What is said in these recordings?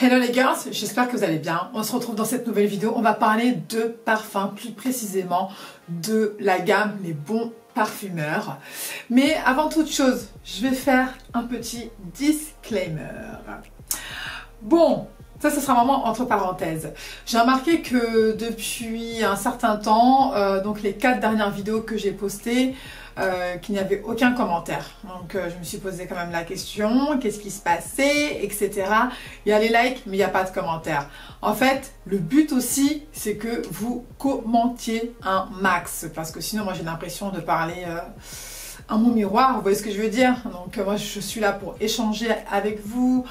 Hello les girls, j'espère que vous allez bien. On se retrouve dans cette nouvelle vidéo. On va parler de parfums, plus précisément de la gamme Les Bons Parfumeurs. Mais avant toute chose, je vais faire un petit disclaimer. Bon, ça ce sera vraiment entre parenthèses. J'ai remarqué que depuis un certain temps, donc les 4 dernières vidéos que j'ai postées, qu'il n'y avait aucun commentaire. Donc je me suis posé quand même la question, qu'est-ce qui se passait, etc. Il y a les likes, mais il n'y a pas de commentaires. En fait, le but aussi, c'est que vous commentiez un max, parce que sinon moi j'ai l'impression de parler à mon miroir, vous voyez ce que je veux dire. Donc moi je suis là pour échanger avec vous,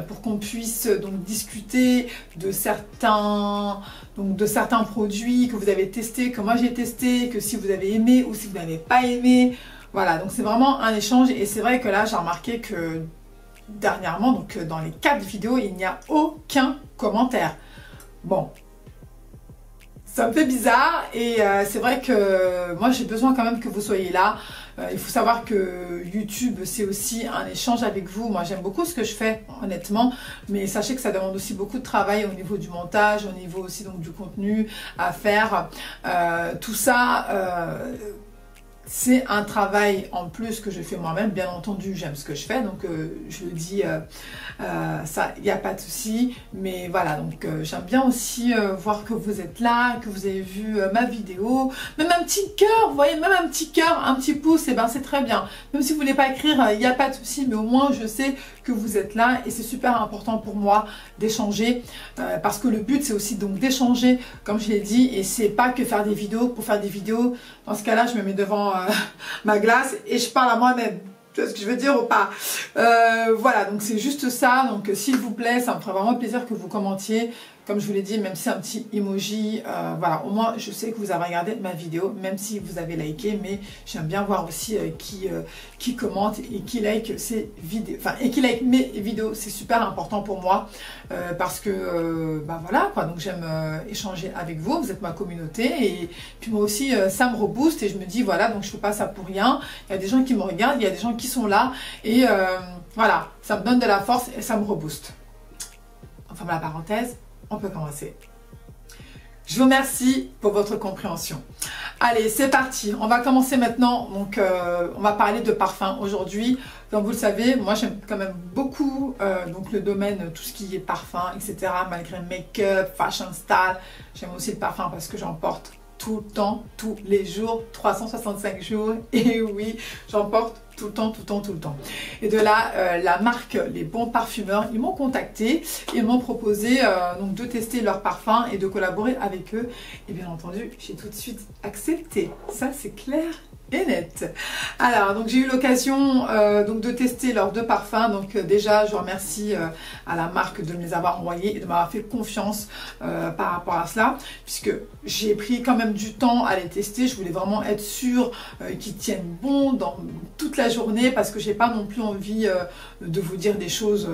pour qu'on puisse donc discuter de certains produits que vous avez testés, que moi j'ai testé, que si vous avez aimé ou si vous n'avez pas aimé. Voilà, donc c'est vraiment un échange et c'est vrai que là j'ai remarqué que dernièrement, donc dans les 4 vidéos, il n'y a aucun commentaire. Bon, ça me fait bizarre et c'est vrai que moi j'ai besoin quand même que vous soyez là. Il faut savoir que YouTube c'est aussi un échange avec vous. Moi j'aime beaucoup ce que je fais honnêtement, mais sachez que ça demande aussi beaucoup de travail au niveau du montage, au niveau aussi donc du contenu à faire. Tout ça c'est un travail en plus que je fais moi-même. Bien entendu, j'aime ce que je fais, donc je le dis, ça, il n'y a pas de souci. Mais voilà, donc j'aime bien aussi voir que vous êtes là, que vous avez vu ma vidéo. Même un petit cœur, vous voyez, même un petit cœur, un petit pouce, et ben c'est très bien. Même si vous ne voulez pas écrire, il n'y a pas de souci, mais au moins je sais que vous êtes là et c'est super important pour moi d'échanger parce que le but c'est aussi donc d'échanger, comme je l'ai dit, et c'est pas que faire des vidéos pour faire des vidéos. Dans ce cas-là, je me mets devant ma glace et je parle à moi-même. Tu vois ce que je veux dire ou pas? Voilà, donc c'est juste ça. Donc s'il vous plaît, ça me ferait vraiment plaisir que vous commentiez. Comme je vous l'ai dit, même si c'est un petit emoji, voilà, au moins je sais que vous avez regardé ma vidéo, même si vous avez liké, mais j'aime bien voir aussi qui commente et qui like ces vidéos, enfin, et qui like mes vidéos, c'est super important pour moi, parce que, bah voilà, quoi, donc j'aime échanger avec vous, vous êtes ma communauté, et puis moi aussi, ça me rebooste, et je me dis, voilà, donc je fais pas ça pour rien, il y a des gens qui me regardent, il y a des gens qui sont là, et voilà, ça me donne de la force, et ça me rebooste. Enfin, la parenthèse. On peut commencer. Je vous remercie pour votre compréhension. Allez, c'est parti. On va commencer maintenant. Donc, on va parler de parfum aujourd'hui. Comme vous le savez, moi j'aime quand même beaucoup donc le domaine, tout ce qui est parfum, etc. Malgré make-up, fashion style, j'aime aussi le parfum parce que j'en porte tout le temps, tous les jours, 365 jours. Et oui, j'en porte tout le temps, tout le temps, tout le temps. Et de là, la marque Les Bons Parfumeurs, ils m'ont contacté, ils m'ont proposé donc de tester leurs parfums et de collaborer avec eux. Et bien entendu, j'ai tout de suite accepté. Ça, c'est clair et net. Alors, donc j'ai eu l'occasion donc de tester leurs 2 parfums. Donc déjà, je remercie à la marque de me les avoir envoyés et de m'avoir fait confiance par rapport à cela, puisque j'ai pris quand même du temps à les tester. Je voulais vraiment être sûre qu'ils tiennent bon dans toute la journée, parce que j'ai pas non plus envie de vous dire des choses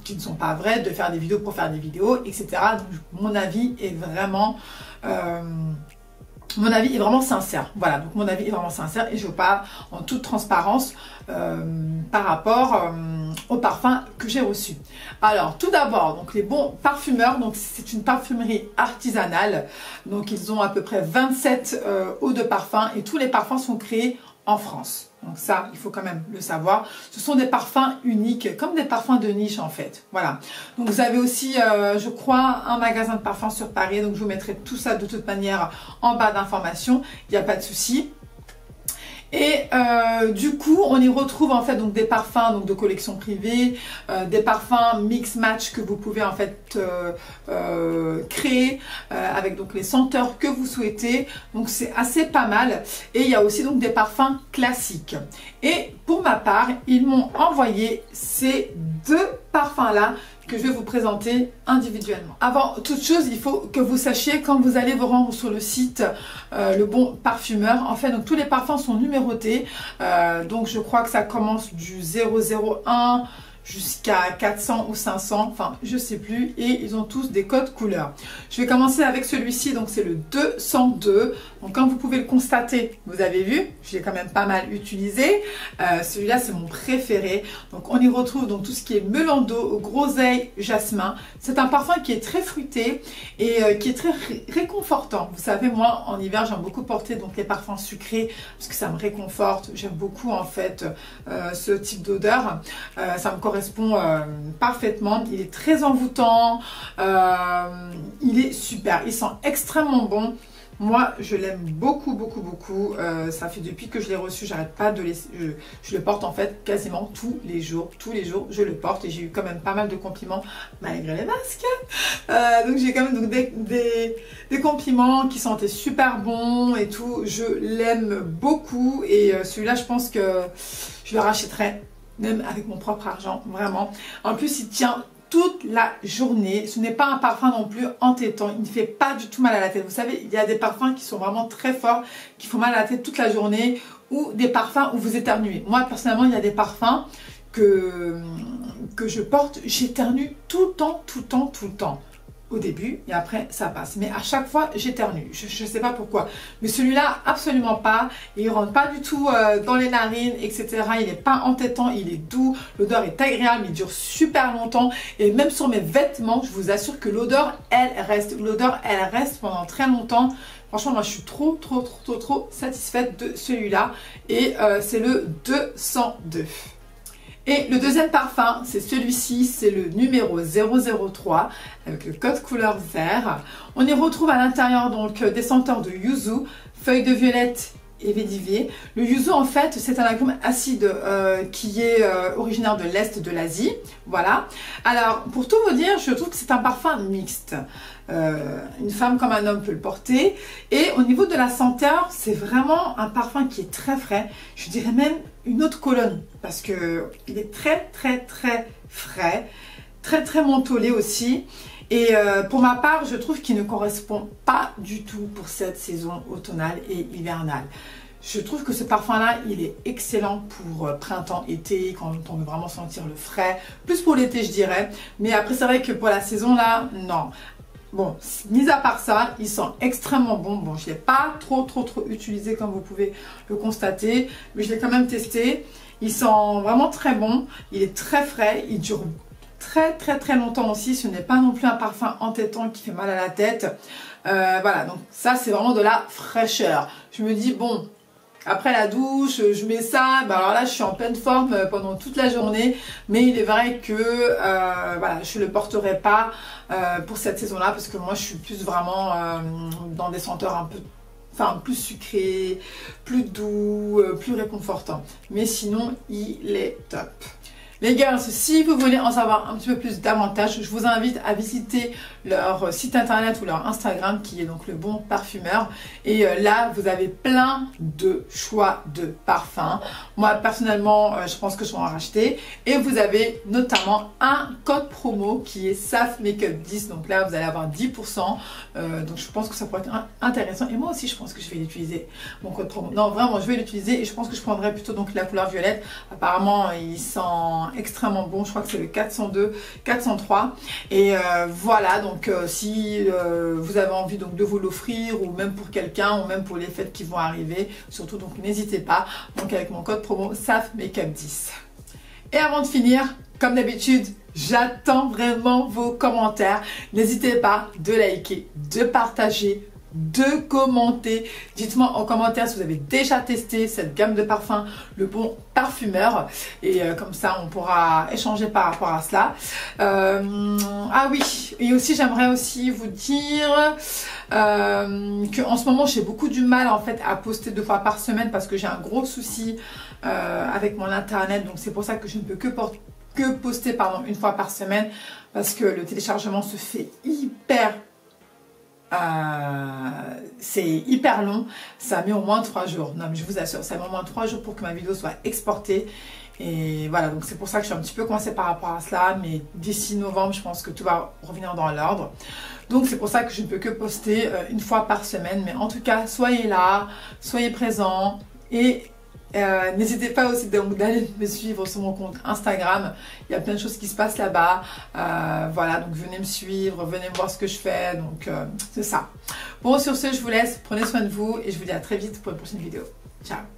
qui ne sont pas vraies, de faire des vidéos pour faire des vidéos, etc. Donc mon avis est vraiment sincère. Voilà, donc mon avis est vraiment sincère et je parle en toute transparence par rapport au parfum que j'ai reçu. Alors, tout d'abord, donc les Bons Parfumeurs, donc c'est une parfumerie artisanale. Donc ils ont à peu près 27 eaux de parfum et tous les parfums sont créés en France. Donc ça, il faut quand même le savoir. Ce sont des parfums uniques, comme des parfums de niche en fait. Voilà. Donc vous avez aussi, je crois, un magasin de parfums sur Paris. Donc je vous mettrai tout ça de toute manière en barre d'informations. Il n'y a pas de souci. Et du coup, on y retrouve en fait donc des parfums donc de collection privée, des parfums mix match que vous pouvez en fait créer avec donc les senteurs que vous souhaitez. Donc c'est assez pas mal. Et il y a aussi donc des parfums classiques. Et pour ma part, ils m'ont envoyé ces 2 parfums là que je vais vous présenter individuellement. Avant toute chose, il faut que vous sachiez, quand vous allez vous rendre sur le site Le Bon Parfumeur, en fait, donc tous les parfums sont numérotés. Donc je crois que ça commence du 001 jusqu'à 400 ou 500, enfin je sais plus, et ils ont tous des codes couleurs. Je vais commencer avec celui-ci, donc c'est le 202. Donc comme vous pouvez le constater, vous avez vu, je l'ai quand même pas mal utilisé. Celui-là c'est mon préféré. Donc on y retrouve donc tout ce qui est melon d'eau, groseille, jasmin. C'est un parfum qui est très fruité et qui est très réconfortant. Vous savez, moi en hiver j'aime beaucoup porter donc les parfums sucrés parce que ça me réconforte. J'aime beaucoup en fait ce type d'odeur. Ça me correspond parfaitement. Il est très envoûtant. Il est super. Il sent extrêmement bon. Moi, je l'aime beaucoup, beaucoup, beaucoup. Ça fait depuis que je l'ai reçu, j'arrête pas de je le porte en fait quasiment tous les jours. Tous les jours, je le porte et j'ai eu quand même pas mal de compliments malgré les masques. Donc j'ai quand même donc, des compliments qui sentaient super bons et tout. Je l'aime beaucoup et celui-là, je pense que je le rachèterai même avec mon propre argent, vraiment. En plus, il tient toute la journée. Ce n'est pas un parfum non plus entêtant. Il ne fait pas du tout mal à la tête. Vous savez, il y a des parfums qui sont vraiment très forts, qui font mal à la tête toute la journée, ou des parfums où vous éternuez. Moi, personnellement, il y a des parfums que je porte, j'éternue tout le temps, tout le temps, tout le temps. Au début et après ça passe, mais à chaque fois j'éternue, je sais pas pourquoi, mais celui-là absolument pas, il rentre pas du tout dans les narines, etc. Il est pas entêtant, il est doux, l'odeur est agréable, il dure super longtemps et même sur mes vêtements je vous assure que l'odeur elle reste pendant très longtemps. Franchement, moi je suis trop satisfaite de celui-là et c'est le 202. Et le deuxième parfum, c'est celui-ci, c'est le numéro 003 avec le code couleur vert. On y retrouve à l'intérieur donc des senteurs de yuzu, feuilles de violette et védivier. Le yuzu en fait c'est un agrume acide qui est originaire de l'Est de l'Asie. Voilà. Alors pour tout vous dire, je trouve que c'est un parfum mixte. Une femme comme un homme peut le porter. Et au niveau de la senteur, c'est vraiment un parfum qui est très frais. Je dirais même une autre colonne parce que il est très frais, très mentholé aussi. Et pour ma part, je trouve qu'il ne correspond pas du tout pour cette saison automnale et hivernale. Je trouve que ce parfum-là, il est excellent pour printemps-été, quand on veut vraiment sentir le frais. Plus pour l'été, je dirais. Mais après, c'est vrai que pour la saison-là, non. Bon, mis à part ça, il sent extrêmement bon. Bon, je ne l'ai pas trop utilisé comme vous pouvez le constater, mais je l'ai quand même testé. Il sent vraiment très bon. Il est très frais. Il dure très longtemps aussi. Ce n'est pas non plus un parfum entêtant qui fait mal à la tête. Voilà, donc ça, c'est vraiment de la fraîcheur. Je me dis, bon, après la douche, je mets ça, ben alors là je suis en pleine forme pendant toute la journée, mais il est vrai que voilà, je ne le porterai pas pour cette saison-là parce que moi je suis plus vraiment dans des senteurs un peu, enfin plus sucrées, plus doux, plus réconfortants. Mais sinon, il est top. Les girls, si vous voulez en savoir un petit peu plus davantage, je vous invite à visiter leur site internet ou leur Instagram qui est donc Le Bon Parfumeur. Et là, vous avez plein de choix de parfums. Moi, personnellement, je pense que je vais en racheter. Et vous avez notamment un code promo qui est SAF Makeup 10. Donc là, vous allez avoir 10%. Donc je pense que ça pourrait être intéressant. Et moi aussi, je pense que je vais l'utiliser, mon code promo. Non, vraiment, je vais l'utiliser et je pense que je prendrai plutôt donc la couleur violette. Apparemment, il sent extrêmement bon, je crois que c'est le 402, 403 et voilà, donc si vous avez envie donc de vous l'offrir ou même pour quelqu'un ou même pour les fêtes qui vont arriver, surtout donc n'hésitez pas, donc avec mon code promo SAF Makeup 10. Et avant de finir, comme d'habitude, j'attends vraiment vos commentaires. N'hésitez pas de liker, de partager, de commenter. Dites-moi en commentaire si vous avez déjà testé cette gamme de parfums Le Bon Parfumeur et comme ça on pourra échanger par rapport à cela. Ah oui, et aussi j'aimerais aussi vous dire que en ce moment j'ai beaucoup du mal en fait à poster 2 fois par semaine parce que j'ai un gros souci avec mon internet, donc c'est pour ça que je ne peux que poster pardon, 1 fois par semaine parce que le téléchargement se fait c'est hyper long, ça met au moins 3 jours. Non mais je vous assure, ça met au moins 3 jours pour que ma vidéo soit exportée. Et voilà, donc c'est pour ça que je suis un petit peu coincée par rapport à cela. Mais d'ici novembre, je pense que tout va revenir dans l'ordre. Donc c'est pour ça que je ne peux que poster 1 fois par semaine. Mais en tout cas, soyez là, soyez présents et N'hésitez pas aussi donc d'aller me suivre sur mon compte Instagram. Il y a plein de choses qui se passent là-bas. Voilà, donc venez me suivre, venez voir ce que je fais. Donc c'est ça. Bon, sur ce, je vous laisse. Prenez soin de vous et je vous dis à très vite pour une prochaine vidéo. Ciao!